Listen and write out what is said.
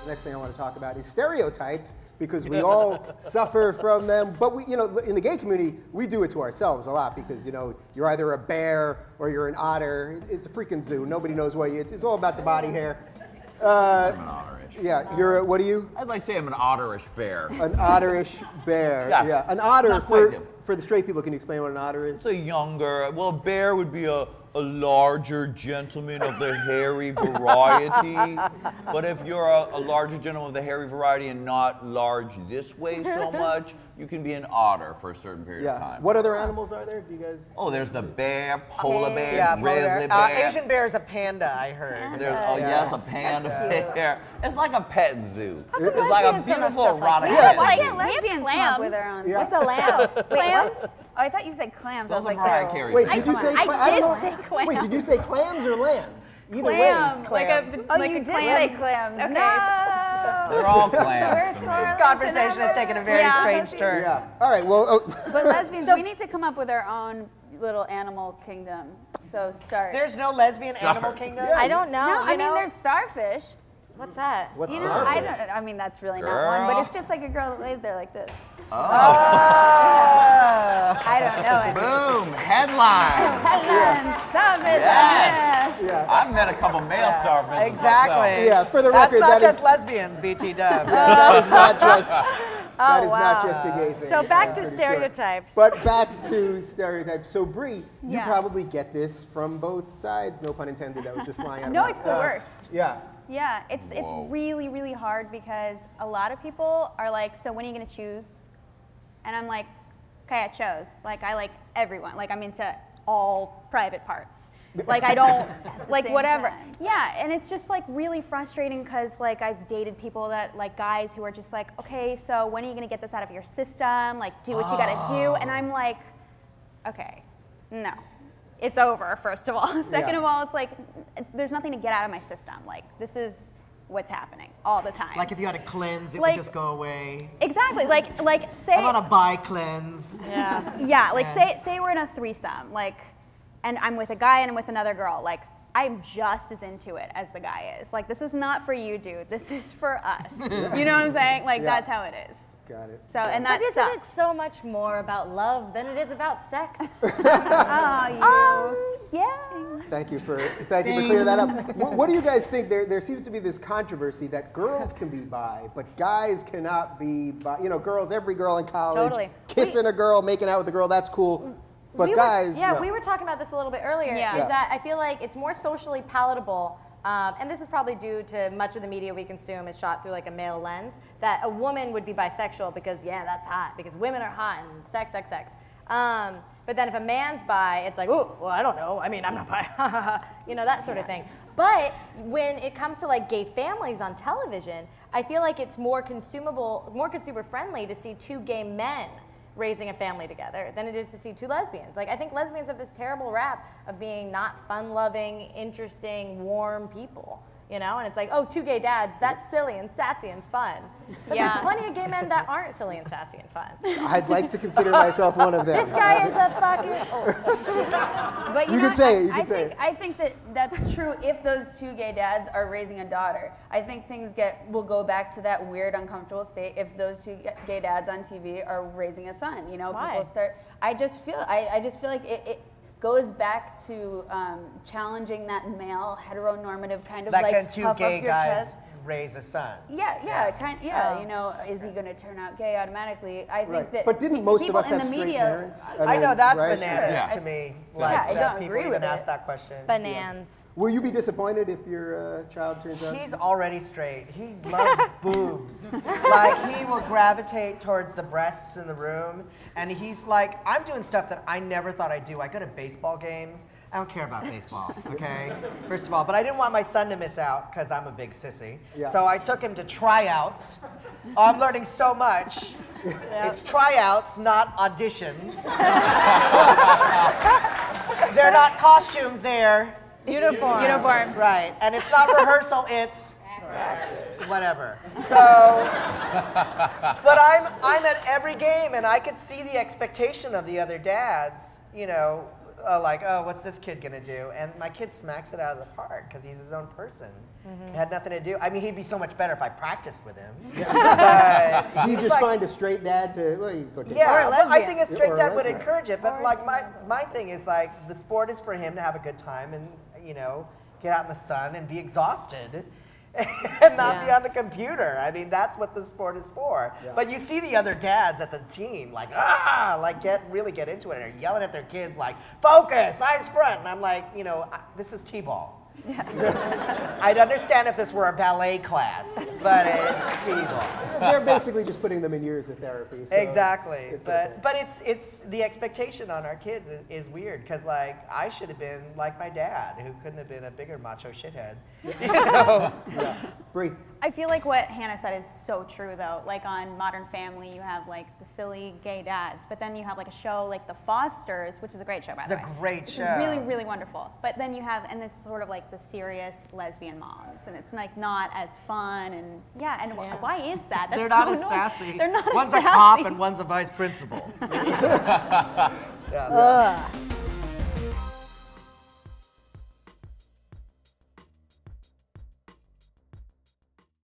The next thing I want to talk about is stereotypes, because we all suffer from them. But we, in the gay community, we do it to ourselves a lot, because you're either a bear or you're an otter. It's a freaking zoo. Nobody knows what you. It's all about the body hair. I'm an otterish. Yeah, you're. What are you? I'd like to say I'm an otterish bear. An otterish bear. Yeah. An otter Not quite for the straight people. Can you explain what an otter is? It's a younger. Well, a bear would be a larger gentleman of the hairy variety. But if you're a larger gentleman of the hairy variety and not large this way so much, you can be an otter for a certain period of time. What other animals are there? Do you guys? Oh, there's the bear, polar bear, yeah, grizzly bear. Asian bear is a panda, I heard. There's, yes, a panda bear. It's like a pet zoo. It's like a beautiful erotic Yeah, pet why zoo. can't lesbians come up with their own? Yeah. What's a lamb? Clams? Oh, I thought you said clams. I Those was are like, Mariah ew. Carey. Wait, did you say? I did say clams. Wait, did you say clams or lambs? Either Clam, way. like a Oh, like you a did clam. say clams. Okay. No. They're all clams. Where's to me. Carl? This conversation has taken a very strange turn. Yeah. All right. Well. But lesbians, we need to come up with our own little animal kingdom. So start. There's no lesbian animal kingdom? I don't know. No, I mean, there's starfish. What's that? What's You know, I don't. I mean, that's really not one, but it's just like a girl that lays there like this. Oh. I don't know it. Boom! Headline. Helen, starfish. Yes. Yeah. I've met a couple male starfish. Exactly. Yeah. For the That's record, not that is just lesbians, BT Dubs. that is not just. That is not just a gay thing. So back to pretty stereotypes. Sure. But back to stereotypes. So Bree, you Yeah. probably get this from both sides. No pun intended. That was just flying out. No, of my it's the worst. Yeah. Yeah, it's really, really hard because a lot of people are like, so when are you gonna choose? And I'm like, okay, I chose. Like, I like everyone. Like, I'm into all private parts. Like, I don't, like, same whatever. time. Yeah, and it's just, like, really frustrating because, like, I've dated people that, like, guys who are just like, okay, so when are you gonna get this out of your system? Like, do what you gotta do. And I'm like, okay, no. It's over, first of all. Second of all, it's like, there's nothing to get out of my system. Like, this is what's happening all the time. Like if you had a cleanse, it Like- would just go away. Exactly, like say. I'm on a bi cleanse. Yeah. Yeah, like say we're in a threesome, like, and I'm with a guy and I'm with another girl, like, I'm just as into it as the guy is. Like, this is not for you, dude. This is for us. You know what I'm saying? Like, that's how it is. Got it. So, and that But isn't sucks. it so much more about love than it is about sex? Yeah. Thank you for clearing that up. What do you guys think? There seems to be this controversy that girls can be bi, but guys cannot be bi. Girls, every girl in college, Totally. kissing a girl, making out with a girl, that's cool. But guys, no. we were talking about this a little bit earlier. Yeah. Is that I feel like it's more socially palatable, and this is probably due to much of the media we consume is shot through like a male lens. That a woman would be bisexual because that's hot because women are hot and sex. But then if a man's bi, it's like, oh, well, I don't know. I mean, I'm not bi. That sort of thing. But when it comes to like gay families on television, I feel like it's more consumable, more consumer friendly to see two gay men raising a family together than it is to see two lesbians. Like, I think lesbians have this terrible rap of being not fun-loving, interesting, warm people. And it's like, oh, two gay dads, that's silly and sassy and fun. But there's plenty of gay men that aren't silly and sassy and fun. I'd like to consider myself one of them. This guy is a fucking... But you can say it. I think that's true if those two gay dads are raising a daughter. I think things will go back to that weird, uncomfortable state if those two gay dads on TV are raising a son. Why? People start... I just feel like it goes back to challenging that male heteronormative kind of Like, like can two puff gay up your guys chest. raise a son? Is he going to turn out gay automatically? I think that. But didn't most of people us in have the straight media, parents? I know that's right? bananas to me. I don't people agree even with ask it. that question. Bananas. Will you be disappointed if your child turns out? He's already straight. He loves boobs. Like, he will gravitate towards the breasts in the room, and he's like, I'm doing stuff that I never thought I'd do. I go to baseball games. I don't care about baseball, okay? First of all, but I didn't want my son to miss out because I'm a big sissy. Yeah. So I took him to tryouts. Oh, I'm learning so much. It's tryouts, not auditions. They're not costumes, they're Uniform. right. And it's not rehearsal, it's whatever. So, but I'm at every game, and I could see the expectation of the other dads, like, oh, what's this kid gonna do? And my kid smacks it out of the park because he's his own person. It had nothing to do. I mean, he'd be so much better if I practiced with him. Do you just find a straight dad to, well, you go take Yeah, Or a well, I lesbian. think a straight Or a dad would lesbian. encourage it, but like my thing is like the sport is for him to have a good time and get out in the sun and be exhausted and not be on the computer. I mean, that's what the sport is for. Yeah. But you see the other dads at the team like really get into it and are yelling at their kids like, focus, eyes front, and I'm like, this is T-ball. I'd understand if this were a ballet class, but it's T-ball. They're basically just putting them in years of therapy. So Exactly, it's but okay. but it's the expectation on our kids is weird because like I should have been like my dad who couldn't have been a bigger macho shithead. Bree. I feel like what Hannah said is so true though. Like on Modern Family, you have like the silly gay dads, but then you have like a show like The Fosters, which is a great show by It's the a way. great It's show. really, really wonderful. But then you have, and it's sort of like the serious lesbian moms, and it's like not as fun, and why is that? That's They're not so as annoying. sassy. They're not One's as a cop sassy. and one's a vice principal. Ugh.